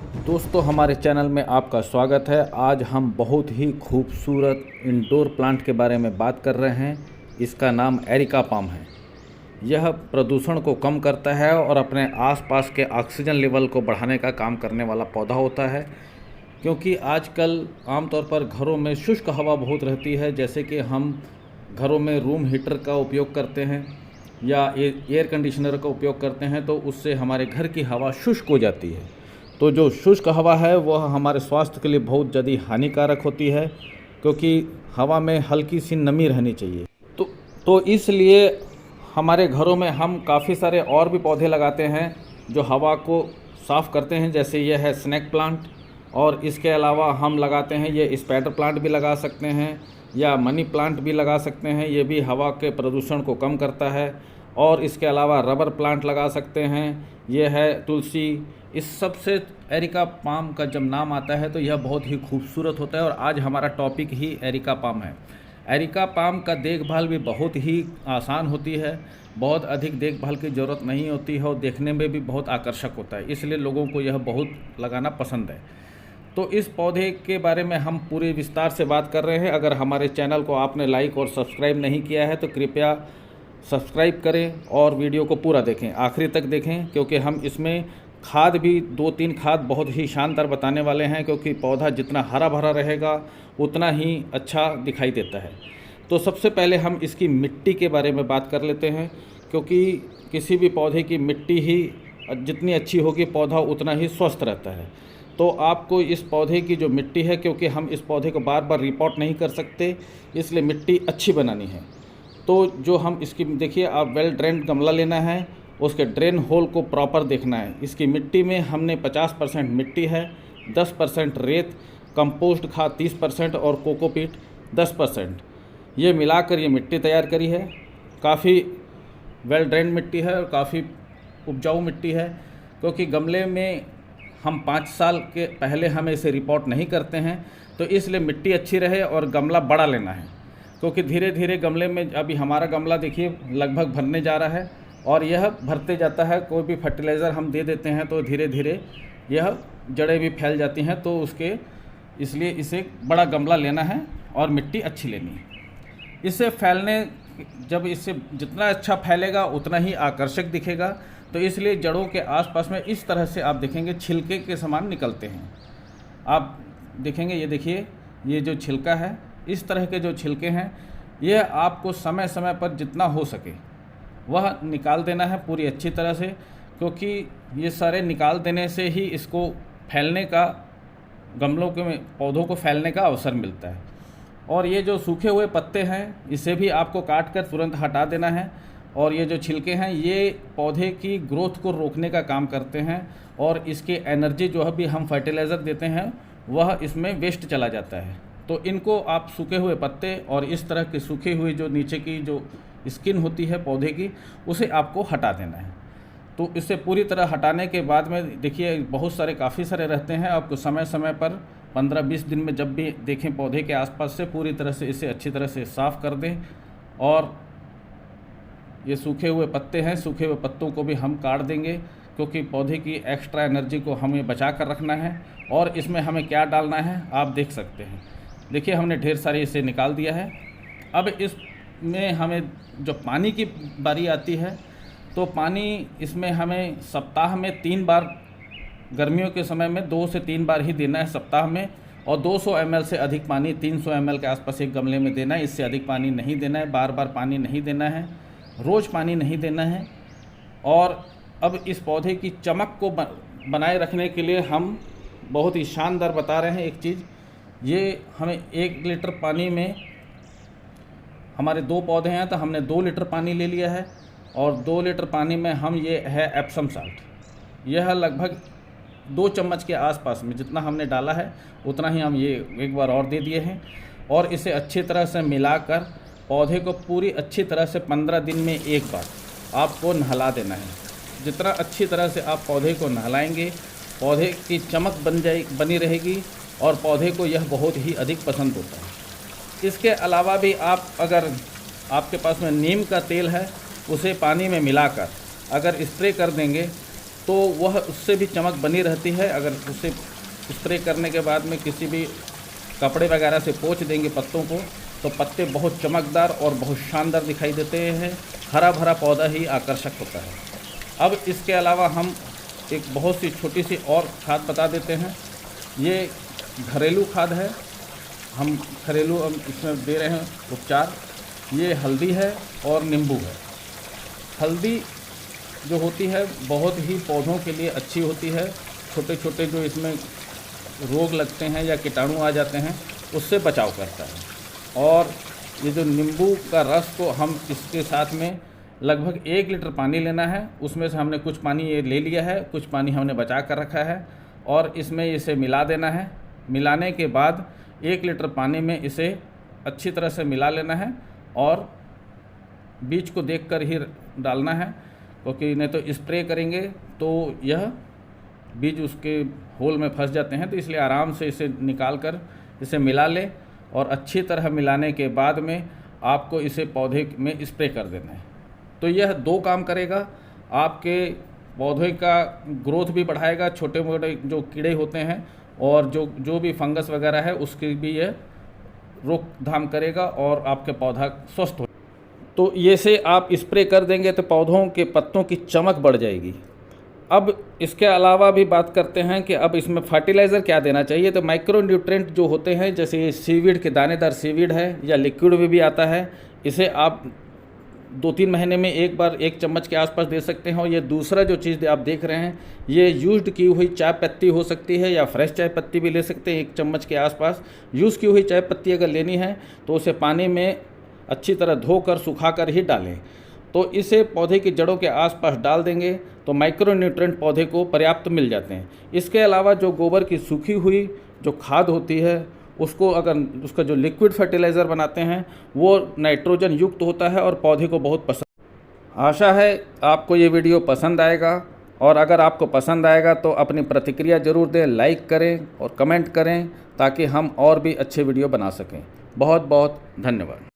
दोस्तों, हमारे चैनल में आपका स्वागत है। आज हम बहुत ही खूबसूरत इंडोर प्लांट के बारे में बात कर रहे हैं। इसका नाम एरिका पाम है। यह प्रदूषण को कम करता है और अपने आसपास के ऑक्सीजन लेवल को बढ़ाने का काम करने वाला पौधा होता है। क्योंकि आजकल आमतौर पर घरों में शुष्क हवा बहुत रहती है, जैसे कि हम घरों में रूम हीटर का उपयोग करते हैं या एयर कंडीशनर का उपयोग करते हैं, तो उससे हमारे घर की हवा शुष्क हो जाती है। तो जो शुष्क हवा है वह हमारे स्वास्थ्य के लिए बहुत ज़्यादा हानिकारक होती है, क्योंकि हवा में हल्की सी नमी रहनी चाहिए। तो इसलिए हमारे घरों में हम काफ़ी सारे और भी पौधे लगाते हैं जो हवा को साफ़ करते हैं। जैसे यह है स्नेक प्लांट, और इसके अलावा हम लगाते हैं ये स्पाइडर प्लांट भी लगा सकते हैं या मनी प्लांट भी लगा सकते हैं। ये भी हवा के प्रदूषण को कम करता है। और इसके अलावा रबर प्लांट लगा सकते हैं। ये है तुलसी। इस सब से एरिका पाम का जब नाम आता है तो यह बहुत ही खूबसूरत होता है। और आज हमारा टॉपिक ही एरिका पाम है। एरिका पाम का देखभाल भी बहुत ही आसान होती है, बहुत अधिक देखभाल की ज़रूरत नहीं होती है और देखने में भी बहुत आकर्षक होता है, इसलिए लोगों को यह बहुत लगाना पसंद है। तो इस पौधे के बारे में हम पूरे विस्तार से बात कर रहे हैं। अगर हमारे चैनल को आपने लाइक और सब्सक्राइब नहीं किया है तो कृपया सब्सक्राइब करें और वीडियो को पूरा देखें, आखिरी तक देखें, क्योंकि हम इसमें खाद भी 2-3 खाद बहुत ही शानदार बताने वाले हैं। क्योंकि पौधा जितना हरा भरा रहेगा उतना ही अच्छा दिखाई देता है। तो सबसे पहले हम इसकी मिट्टी के बारे में बात कर लेते हैं, क्योंकि किसी भी पौधे की मिट्टी ही जितनी अच्छी होगी पौधा उतना ही स्वस्थ रहता है। तो आपको इस पौधे की जो मिट्टी है, क्योंकि हम इस पौधे को बार बार रिपोर्ट नहीं कर सकते, इसलिए मिट्टी अच्छी बनानी है। तो जो हम इसकी देखिए, आप वेल ड्रेन्ड गमला लेना है, उसके ड्रेन होल को प्रॉपर देखना है। इसकी मिट्टी में हमने 50% मिट्टी है, 10% रेत, कंपोस्ट खाद 30% और कोकोपीट 10%, ये मिलाकर ये मिट्टी तैयार करी है। काफ़ी वेल ड्रेन्ड मिट्टी है और काफ़ी उपजाऊ मिट्टी है। क्योंकि गमले में हम 5 साल के पहले हम इसे रिपोर्ट नहीं करते हैं, तो इसलिए मिट्टी अच्छी रहे और गमला बड़ा लेना है। क्योंकि धीरे धीरे गमले में, अभी हमारा गमला देखिए लगभग भरने जा रहा है और यह भरते जाता है। कोई भी फर्टिलाइज़र हम दे देते हैं तो धीरे धीरे यह जड़ें भी फैल जाती हैं, तो इसलिए इसे बड़ा गमला लेना है और मिट्टी अच्छी लेनी है। इसे फैलने, जब इससे जितना अच्छा फैलेगा उतना ही आकर्षक दिखेगा। तो इसलिए जड़ों के आसपास में इस तरह से आप देखेंगे छिलके के समान निकलते हैं। आप देखेंगे, ये देखिए, ये जो छिलका है, इस तरह के जो छिलके हैं, ये आपको समय समय पर जितना हो सके वह निकाल देना है पूरी अच्छी तरह से। क्योंकि ये सारे निकाल देने से ही इसको फैलने का, गमलों के में पौधों को फैलने का अवसर मिलता है। और ये जो सूखे हुए पत्ते हैं, इसे भी आपको काट कर तुरंत हटा देना है। और ये जो छिलके हैं, ये पौधे की ग्रोथ को रोकने का काम करते हैं और इसकी एनर्जी जो भी हम फर्टिलाइज़र देते हैं वह इसमें वेस्ट चला जाता है। तो इनको आप सूखे हुए पत्ते और इस तरह के सूखे हुए जो नीचे की जो स्किन होती है पौधे की, उसे आपको हटा देना है। तो इसे पूरी तरह हटाने के बाद में देखिए, बहुत सारे, काफ़ी सारे रहते हैं। आपको समय समय पर 15-20 दिन में जब भी देखें पौधे के आसपास से पूरी तरह से इसे अच्छी तरह से साफ़ कर दें। और ये सूखे हुए पत्ते हैं, सूखे हुए पत्तों को भी हम काट देंगे, क्योंकि पौधे की एक्स्ट्रा एनर्जी को हमें बचा कर रखना है। और इसमें हमें क्या डालना है आप देख सकते हैं। देखिए, हमने ढेर सारी इसे निकाल दिया है। अब इसमें हमें जो पानी की बारी आती है, तो पानी इसमें हमें सप्ताह में 3 बार, गर्मियों के समय में 2 से 3 बार ही देना है सप्ताह में। और 200 ml से अधिक पानी, 300 ml के आसपास एक गमले में देना है। इससे अधिक पानी नहीं देना है, बार बार पानी नहीं देना है, रोज़ पानी नहीं देना है। और अब इस पौधे की चमक को बनाए रखने के लिए हम बहुत ही शानदार बता रहे हैं एक चीज़। ये हमें 1 लीटर पानी में, हमारे 2 पौधे हैं तो हमने 2 लीटर पानी ले लिया है। और 2 लीटर पानी में हम, ये है एप्सम साल्ट, यह लगभग 2 चम्मच के आसपास में, जितना हमने डाला है उतना ही हम ये एक बार और दे दिए हैं। और इसे अच्छी तरह से मिलाकर पौधे को पूरी अच्छी तरह से 15 दिन में एक बार आपको नहला देना है। जितना अच्छी तरह से आप पौधे को नहलाएंगे, पौधे की चमक बनी रहेगी और पौधे को यह बहुत ही अधिक पसंद होता है। इसके अलावा भी आप, अगर आपके पास में नीम का तेल है, उसे पानी में मिलाकर अगर स्प्रे कर देंगे तो वह उससे भी चमक बनी रहती है। अगर उसे स्प्रे करने के बाद में किसी भी कपड़े वगैरह से पोंछ देंगे पत्तों को, तो पत्ते बहुत चमकदार और बहुत शानदार दिखाई देते हैं। हरा भरा पौधा ही आकर्षक होता है। अब इसके अलावा हम एक बहुत सी छोटी सी और खाद बता देते हैं। ये घरेलू खाद है, हम घरेलू इसमें दे रहे हैं उपचार। ये हल्दी है और नींबू है। हल्दी जो होती है बहुत ही पौधों के लिए अच्छी होती है। छोटे छोटे जो इसमें रोग लगते हैं या कीटाणु आ जाते हैं उससे बचाव करता है। और ये जो नींबू का रस को हम इसके साथ में लगभग 1 लीटर पानी लेना है। उसमें से हमने कुछ पानी ये ले लिया है, कुछ पानी हमने बचा कर रखा है और इसमें इसे मिला देना है। मिलाने के बाद 1 लीटर पानी में इसे अच्छी तरह से मिला लेना है और बीज को देखकर ही डालना है, क्योंकि नहीं तो स्प्रे करेंगे तो यह बीज उसके होल में फंस जाते हैं। तो इसलिए आराम से इसे निकाल कर इसे मिला ले और अच्छी तरह मिलाने के बाद में आपको इसे पौधे में स्प्रे कर देना है। तो यह 2 काम करेगा। आपके पौधे का ग्रोथ भी बढ़ाएगा, छोटे मोटे जो कीड़े होते हैं और जो भी फंगस वगैरह है उसकी भी यह रोकथाम करेगा और आपके पौधा स्वस्थ हो। तो ये से आप स्प्रे कर देंगे तो पौधों के पत्तों की चमक बढ़ जाएगी। अब इसके अलावा भी बात करते हैं कि अब इसमें फर्टिलाइज़र क्या देना चाहिए। तो माइक्रो न्यूट्रेंट जो होते हैं, जैसे ये सीवीड के दानेदार सीवीड है या लिक्विड में भी आता है, इसे आप 2-3 महीने में एक बार 1 चम्मच के आसपास दे सकते हैं। और ये दूसरा जो चीज़ आप देख रहे हैं, ये यूज्ड की हुई चाय पत्ती हो सकती है या फ्रेश चाय पत्ती भी ले सकते हैं। 1 चम्मच के आसपास यूज़ की हुई चाय पत्ती अगर लेनी है तो उसे पानी में अच्छी तरह धोकर सुखाकर ही डालें। तो इसे पौधे की जड़ों के आसपास डाल देंगे तो माइक्रो न्यूट्रेंट पौधे को पर्याप्त मिल जाते हैं। इसके अलावा जो गोबर की सूखी हुई जो खाद होती है उसको अगर उसका जो लिक्विड फर्टिलाइज़र बनाते हैं वो नाइट्रोजन युक्त होता है और पौधे को बहुत पसंद। आशा है आपको ये वीडियो पसंद आएगा और अगर आपको पसंद आएगा तो अपनी प्रतिक्रिया ज़रूर दें, लाइक करें और कमेंट करें ताकि हम और भी अच्छे वीडियो बना सकें। बहुत बहुत धन्यवाद।